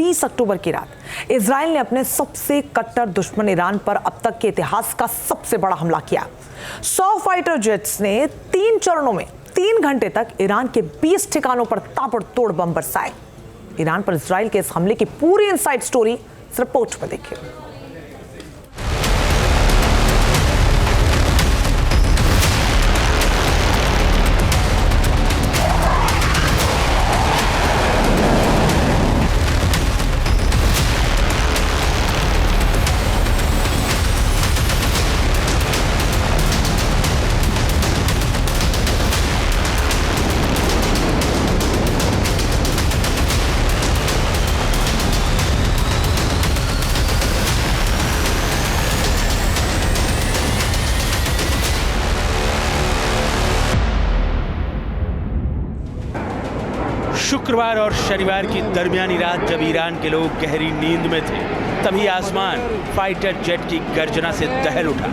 20 अक्टूबर की रात इजराइल ने अपने सबसे कट्टर दुश्मन ईरान पर अब तक के इतिहास का सबसे बड़ा हमला किया। 100 फाइटर जेट्स ने 3 चरणों में 3 घंटे तक ईरान के 20 ठिकानों पर ताबड़तोड़ बम बरसाए। ईरान पर इजराइल के इस हमले की पूरी इनसाइड स्टोरी इस रिपोर्ट में देखिए। शुक्रवार और शनिवार की दरमियानी रात जब ईरान के लोग गहरी नींद में थे, तभी आसमान फाइटर जेट की गर्जना से दहल उठा।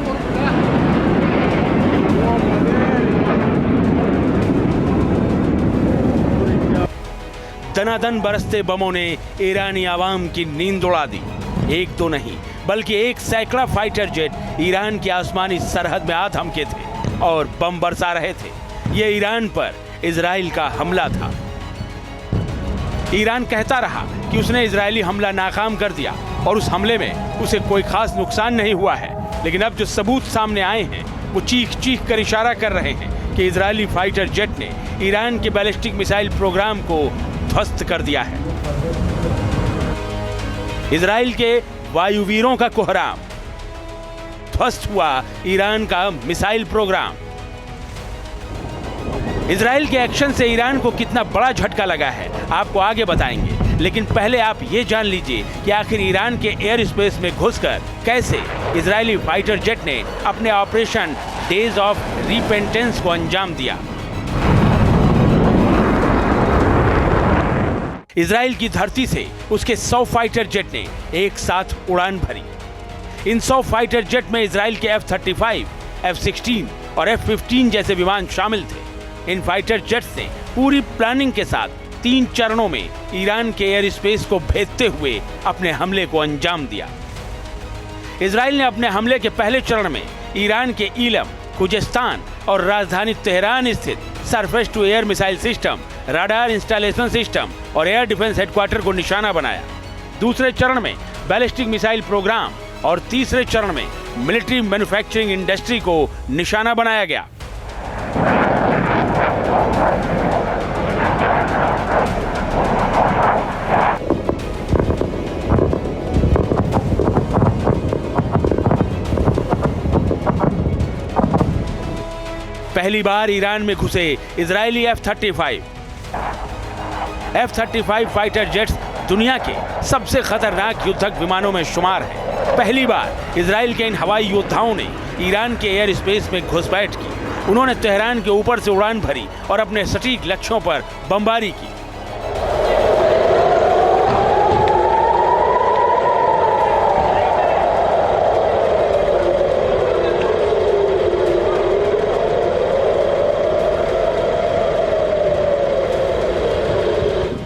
दनादन बरसते बमों ने ईरानी आवाम की नींद उड़ा दी। एक तो नहीं बल्कि एक सैकड़ा फाइटर जेट ईरान की आसमानी सरहद में आ थमके थे और बम बरसा रहे थे। यह ईरान पर इजराइल का हमला था। ईरान कहता रहा कि उसने इजरायली हमला नाकाम कर दिया और उस हमले में उसे कोई खास नुकसान नहीं हुआ है, लेकिन अब जो सबूत सामने आए हैं वो चीख चीख कर इशारा कर रहे हैं कि इजरायली फाइटर जेट ने ईरान के बैलिस्टिक मिसाइल प्रोग्राम को ध्वस्त कर दिया है। इजराइल के वायुवीरों का कोहराम, ध्वस्त हुआ ईरान का मिसाइल प्रोग्राम। इजराइल के एक्शन से ईरान को कितना बड़ा झटका लगा है आपको आगे बताएंगे, लेकिन पहले आप ये जान लीजिए कि आखिर ईरान के एयर स्पेस में घुसकर कैसे इजरायली फाइटर जेट ने अपने ऑपरेशन डेज ऑफ रिपेंटेंस को अंजाम दिया। इजराइल की धरती से उसके 100 फाइटर जेट ने एक साथ उड़ान भरी। इन 100 फाइटर जेट में इजराइल के F-35, F-16 और F-15 जैसे विमान शामिल थे। इन फाइटर जेट्स ने पूरी प्लानिंग के साथ 3 चरणों में ईरान के एयर स्पेस को भेदते हुए अपने हमले को अंजाम दिया। इजराइल ने अपने हमले के पहले चरण में ईरान के इलम, खुजेस्तान और राजधानी तेहरान स्थित surface to air missile system, radar installation system और एयर डिफेंस हेडक्वार्टर को निशाना बनाया। दूसरे चरण में बैलिस्टिक मिसाइल प्रोग्राम और तीसरे चरण में मिलिट्री मैन्युफैक्चरिंग इंडस्ट्री को निशाना बनाया गया। पहली बार ईरान में घुसे इजरायली F-35 फाइटर जेट्स दुनिया के सबसे खतरनाक युद्धक विमानों में शुमार है। पहली बार इजराइल के इन हवाई योद्धाओं ने ईरान के एयर स्पेस में घुसपैठ की। उन्होंने तेहरान के ऊपर से उड़ान भरी और अपने सटीक लक्ष्यों पर बमबारी की।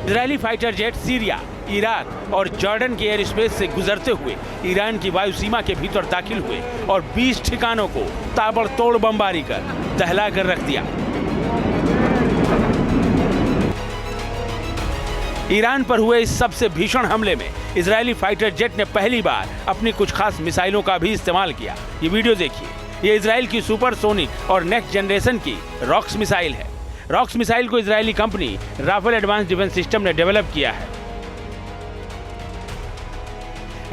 Israeli fighter jet Syria, Iraq और जॉर्डन के एयर स्पेस से गुजरते हुए ईरान की वायु सीमा के भीतर दाखिल हुए और 20 ठिकानों को ताबड़तोड़ बमबारी कर दहला कर रख दिया। ईरान पर हुए इस सबसे भीषण हमले में इजरायली फाइटर जेट ने पहली बार अपनी कुछ खास मिसाइलों का भी इस्तेमाल किया। ये वीडियो देखिए। ये इजराइल की सुपरसोनिक और नेक्स्ट जनरेशन की रॉक्स मिसाइल है। रॉक्स मिसाइल को Israeli company Rafael Advance Defense System ने डेवलप किया है।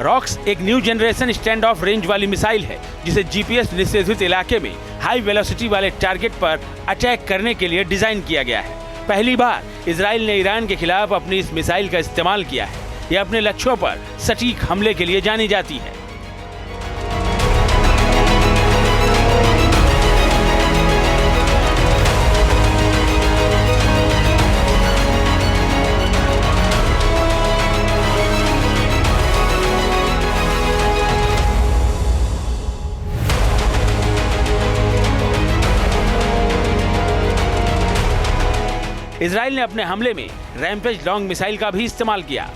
रॉक्स एक new generation stand off range वाली मिसाइल है जिसे जीपीएस निषेधित इलाके में हाई वेलोसिटी वाले टारगेट पर अटैक करने के लिए डिजाइन किया गया है। पहली बार इजराइल ने ईरान के खिलाफ अपनी इस मिसाइल का इस्तेमाल किया है। यह अपने लक्ष्यों पर सटीक हमले के लिए जानी जाती है। इजराइल ने अपने हमले में रैम्पेज लॉन्ग मिसाइल का भी इस्तेमाल किया।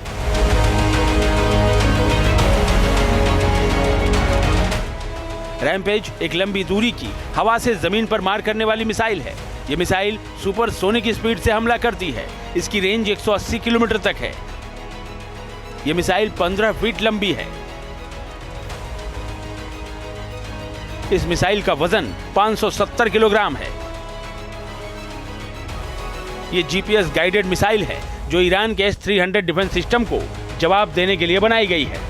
रैम्पेज एक लंबी दूरी की हवा से जमीन पर मार करने वाली मिसाइल है। ये मिसाइल सुपरसोनिक स्पीड से हमला करती है। इसकी रेंज 180 किलोमीटर तक है। ये मिसाइल 15 फीट लंबी है। इस मिसाइल का वजन 570 किलोग्राम है। ये जीपीएस गाइडेड मिसाइल है जो ईरान के S-300 डिफेंस सिस्टम को जवाब देने के लिए बनाई गई है।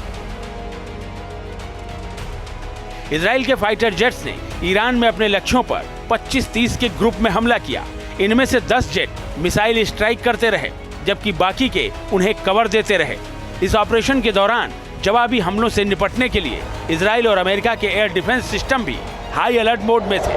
इजराइल के फाइटर जेट्स ने ईरान में अपने लक्ष्यों पर 25-30 के ग्रुप में हमला किया। इनमें से 10 जेट मिसाइल स्ट्राइक करते रहे, जबकि बाकी के उन्हें कवर देते रहे। इस ऑपरेशन के दौरान जवाबी हमलों से निपटने के लिए इजराइल और अमेरिका के एयर डिफेंस सिस्टम भी हाई अलर्ट मोड में थे।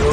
2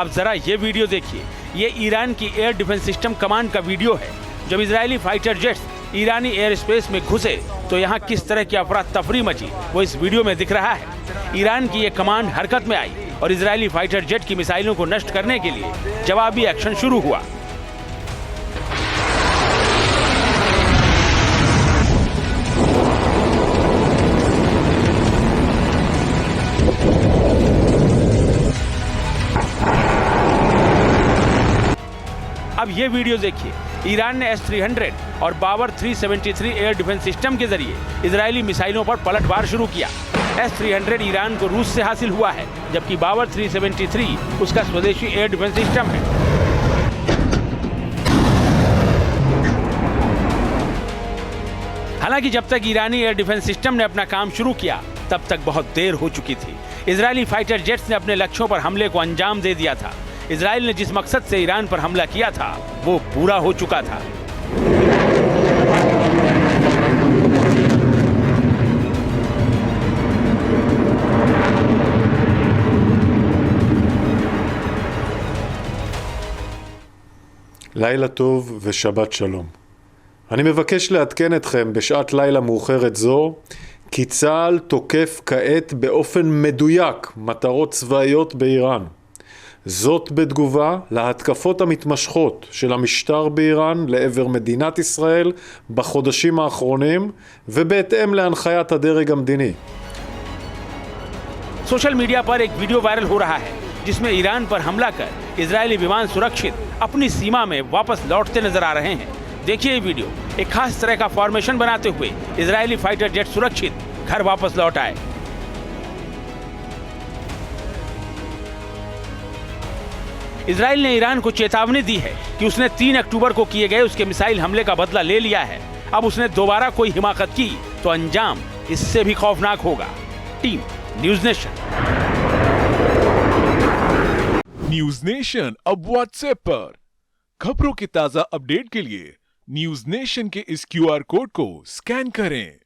अब जरा ये वीडियो देखिए। ये ईरान की एयर डिफेंस सिस्टम कमांड का वीडियो है। जब इजरायली फाइटर जेट्स ईरानी एयर स्पेस में घुसे तो यहाँ किस तरह की अफरा तफरी मची वो इस वीडियो में दिख रहा है। ईरान की ये कमांड हरकत में आई और इजरायली फाइटर जेट की मिसाइलों को नष्ट करने के लिए जवाबी एक्शन शुरू हुआ। अब ये वीडियो देखिए। ईरान ने S-300 और बावर 373 एयर डिफेंस सिस्टम के जरिए इजरायली मिसाइलों पर पलटवार शुरू किया। S-300 ईरान को रूस से हासिल हुआ है, जबकि बावर 373 उसका स्वदेशी एयर डिफेंस सिस्टम है। हालांकि जब तक ईरानी एयर डिफेंस सिस्टम ने अपना काम शुरू किया तब तक बहुत देर हो चुकी थी। इजरायली फाइटर जेट्स ने अपने लक्ष्यों पर हमले को अंजाम दे दिया था। इजराइल ने जिस मकसद से ईरान पर हमला किया था वो पूरा हो चुका था। לילה טוב ושבת שלום. אני מבקש לעדכן אתכם בשעת לילה מאוחרת זו כי צה"ל תוקף כעת באופן מדויק מטרות צבאיות באיראן. זאת בתגובה להתקפות המתמשכות של המשטר באיראן לעבר מדינת ישראל בחודשים האחרונים ובהתאם להנחיית הדרג המדיני. सोशल मीडिया पर एक वीडियो वायरल हो रहा है जिसमें ईरान पर हमला कर इजरायली विमान सुरक्षित अपनी सीमा में वापस लौटते नजर आ रहे हैं। देखिए ये वीडियो। एक खास तरह का फॉर्मेशन बनाते हुए इजरायली फाइटर जेट सुरक्षित घर वापस लौट आए। इजराइल ने ईरान को चेतावनी दी है कि उसने 3 अक्टूबर को किए गए उसके मिसाइल हमले का बदला ले लिया है। अब उसने दोबारा कोई हिमाकत की तो अंजाम इससे भी खौफनाक होगा। Team news nation. News nation अब व्हाट्सएप पर खबरों के ताजा अपडेट के लिए न्यूज़ नेशन के इस QR कोड को स्कैन करें।